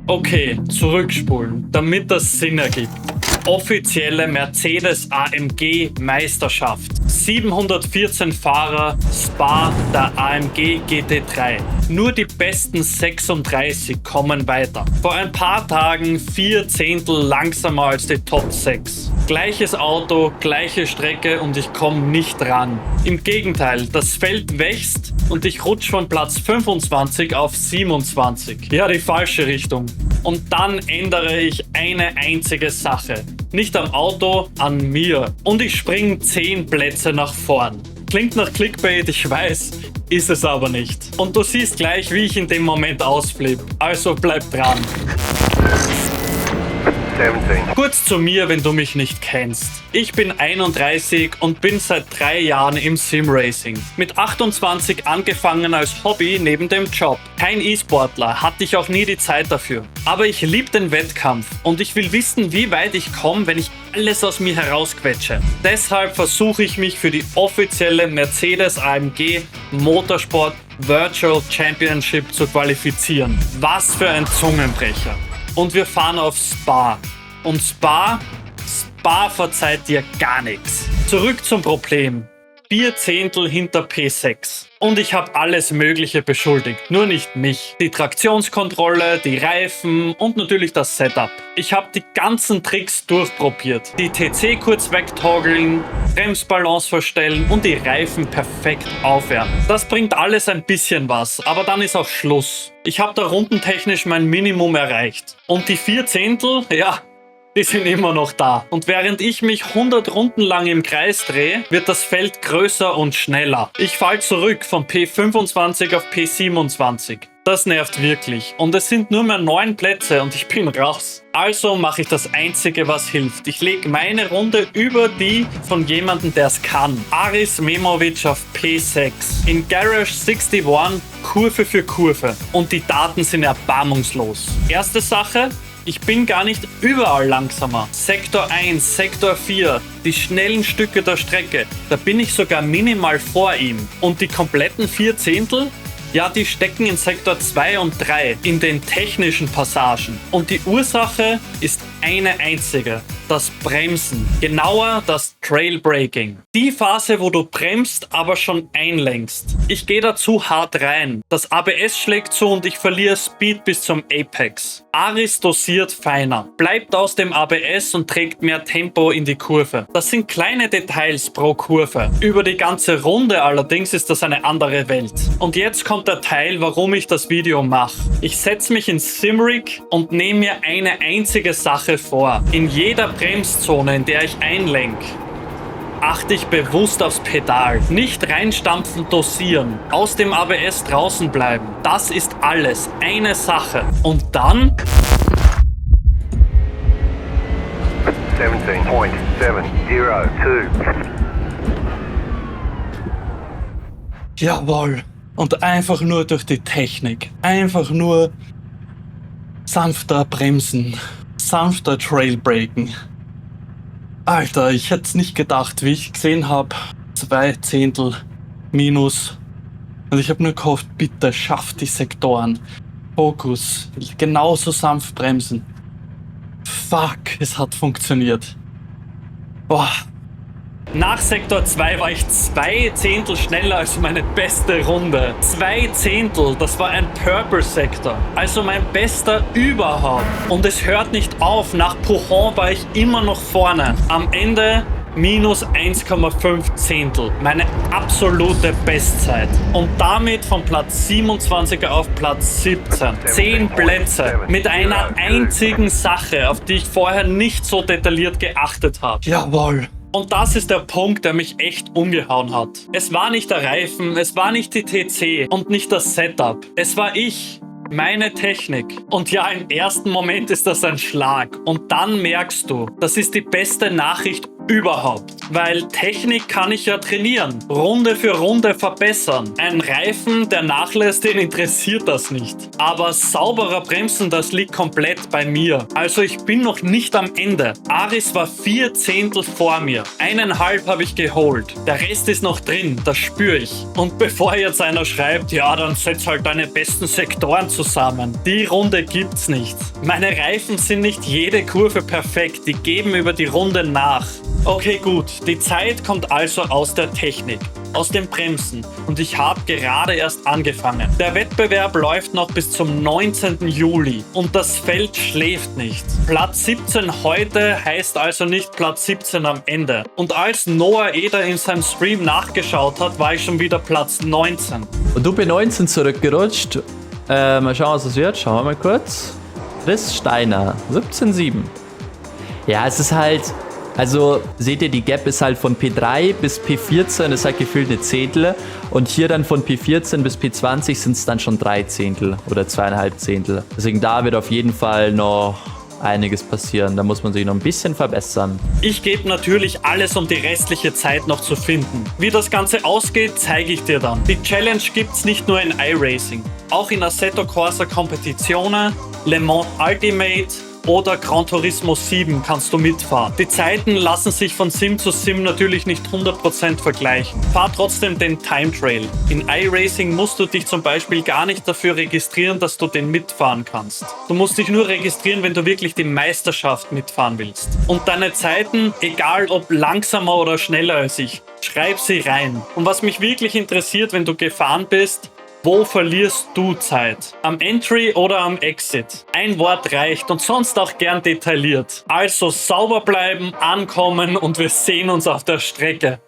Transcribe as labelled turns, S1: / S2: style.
S1: Okay, zurückspulen, damit das Sinn ergibt. Offizielle Mercedes-AMG Meisterschaft. 714 Fahrer, Spa der AMG GT3. Nur die besten 36 kommen weiter. Vor ein paar Tagen 4 Zehntel langsamer als die Top 6. Gleiches Auto, gleiche Strecke und ich komme nicht ran. Im Gegenteil, das Feld wächst und ich rutsche von Platz 25 auf 27. Ja, die falsche Richtung. Und dann ändere ich eine einzige Sache. Nicht am Auto, an mir. Und ich springe 10 Plätze nach vorn. Klingt nach Clickbait, ich weiß, ist es aber nicht. Und du siehst gleich, wie ich in dem Moment ausflippe. Also bleib dran.
S2: 17.
S1: Kurz zu mir, wenn du mich nicht kennst. Ich bin 31 und bin seit 3 Jahren im Simracing. Mit 28 angefangen als Hobby neben dem Job. Kein E-Sportler, hatte ich auch nie die Zeit dafür. Aber ich liebe den Wettkampf und ich will wissen, wie weit ich komme, wenn ich alles aus mir herausquetsche. Deshalb versuche ich mich für die offizielle Mercedes-AMG Motorsport Virtual Championship zu qualifizieren. Was für ein Zungenbrecher. Und wir fahren auf Spa. Und Spa verzeiht dir gar nichts. Zurück zum Problem. 4 Zehntel hinter P6. Und ich habe alles Mögliche beschuldigt, nur nicht mich. Die Traktionskontrolle, die Reifen und natürlich das Setup. Ich habe die ganzen Tricks durchprobiert. Die TC kurz wegtoggeln, Bremsbalance verstellen und die Reifen perfekt aufwärmen. Das bringt alles ein bisschen was, aber dann ist auch Schluss. Ich habe da rundentechnisch mein Minimum erreicht. Und die 4 Zehntel, ja, die sind immer noch da. Und während ich mich 100 Runden lang im Kreis drehe, wird das Feld größer und schneller. Ich falle zurück von P25 auf P27. Das nervt wirklich. Und es sind nur mehr 9 Plätze und ich bin raus. Also mache ich das Einzige, was hilft. Ich lege meine Runde über die von jemandem, der es kann. Aris Memovic auf P6. In Garage 61, Kurve für Kurve. Und die Daten sind erbarmungslos. Erste Sache: ich bin gar nicht überall langsamer. Sektor 1, Sektor 4, die schnellen Stücke der Strecke, da bin ich sogar minimal vor ihm. Und die kompletten 4 Zehntel? Ja, die stecken in Sektor 2 und 3, in den technischen Passagen. Und die Ursache ist eine einzige: das Bremsen. Genauer, das Trailbraking. Die Phase, wo du bremst, aber schon einlenkst. Ich gehe dazu hart rein. Das ABS schlägt zu und ich verliere Speed bis zum Apex. Aris dosiert feiner, bleibt aus dem ABS und trägt mehr Tempo in die Kurve. Das sind kleine Details pro Kurve. Über die ganze Runde allerdings ist das eine andere Welt. Und jetzt kommt der Teil, warum ich das Video mache. Ich setze mich ins Simrig und nehme mir eine einzige Sache vor. In jeder Bremszone, in der ich einlenke, achte ich bewusst aufs Pedal. Nicht reinstampfen, dosieren. Aus dem ABS draußen bleiben. Das ist alles. Eine Sache. Und dann
S2: 17.702.
S1: jawohl. Und einfach nur durch die Technik. Einfach nur sanfter bremsen. Sanfter Trailbraken. Alter, ich hätte es nicht gedacht, wie ich gesehen habe. 2 Zehntel minus. Und ich habe nur gehofft, bitte schafft die Sektoren. Fokus. Genauso sanft bremsen. Fuck, es hat funktioniert. Boah. Nach Sektor 2 war ich 2 Zehntel schneller als meine beste Runde. 2 Zehntel, das war ein Purple-Sektor. Also mein bester überhaupt. Und es hört nicht auf, nach Puchon war ich immer noch vorne. Am Ende minus 1,5 Zehntel. Meine absolute Bestzeit. Und damit von Platz 27 auf Platz 17. 10 Plätze. Mit einer einzigen Sache, auf die ich vorher nicht so detailliert geachtet habe. Jawohl. Und das ist der Punkt, der mich echt umgehauen hat. Es war nicht der Reifen, es war nicht die TC und nicht das Setup. Es war ich, meine Technik. Und ja, im ersten Moment ist das ein Schlag. Und dann merkst du, das ist die beste Nachricht überhaupt. weil Technik kann ich ja trainieren, Runde für Runde verbessern. Ein Reifen, der nachlässt, den interessiert das nicht. Aber sauberer Bremsen, das liegt komplett bei mir. Also ich bin noch nicht am Ende. Aris war 4 Zehntel vor mir. 1,5 habe ich geholt. Der Rest ist noch drin, das spüre ich. Und bevor jetzt einer schreibt, ja, dann setz halt deine besten Sektoren zusammen. Die Runde gibt's nicht. Meine Reifen sind nicht jede Kurve perfekt, die geben über die Runde nach. Okay, gut, die Zeit kommt also aus der Technik, aus dem Bremsen und ich habe gerade erst angefangen. Der Wettbewerb läuft noch bis zum 19. Juli und das Feld schläft nicht. Platz 17 heute heißt also nicht Platz 17 am Ende. Und als Noah Eder in seinem Stream nachgeschaut hat, war ich schon wieder Platz 19.
S3: Und du bist 19 zurückgerutscht. Mal schauen, was das wird. Schauen wir mal kurz. Chris Steiner, 17,7. Ja, es ist halt... Also seht ihr, die Gap ist halt von P3 bis P14, ist halt gefühlt eine Zehntel. Und hier dann von P14 bis P20 sind es dann schon 3 Zehntel oder 2,5 Zehntel. Deswegen da wird auf jeden Fall noch einiges passieren. Da muss man sich noch ein bisschen verbessern.
S1: Ich gebe natürlich alles, um die restliche Zeit noch zu finden. Wie das Ganze ausgeht, zeige ich dir dann. Die Challenge gibt's nicht nur in iRacing, auch in Assetto Corsa Competizione, Le Mans Ultimate oder Gran Turismo 7 kannst du mitfahren. Die Zeiten lassen sich von Sim zu Sim natürlich nicht 100% vergleichen. Fahr trotzdem den Time Trail. In iRacing musst du dich zum Beispiel gar nicht dafür registrieren, dass du den mitfahren kannst. Du musst dich nur registrieren, wenn du wirklich die Meisterschaft mitfahren willst. Und deine Zeiten, egal ob langsamer oder schneller als ich, schreib sie rein. Und was mich wirklich interessiert, wenn du gefahren bist, wo verlierst du Zeit? Am Entry oder am Exit? Ein Wort reicht und sonst auch gern detailliert. Also sauber bleiben, ankommen und wir sehen uns auf der Strecke.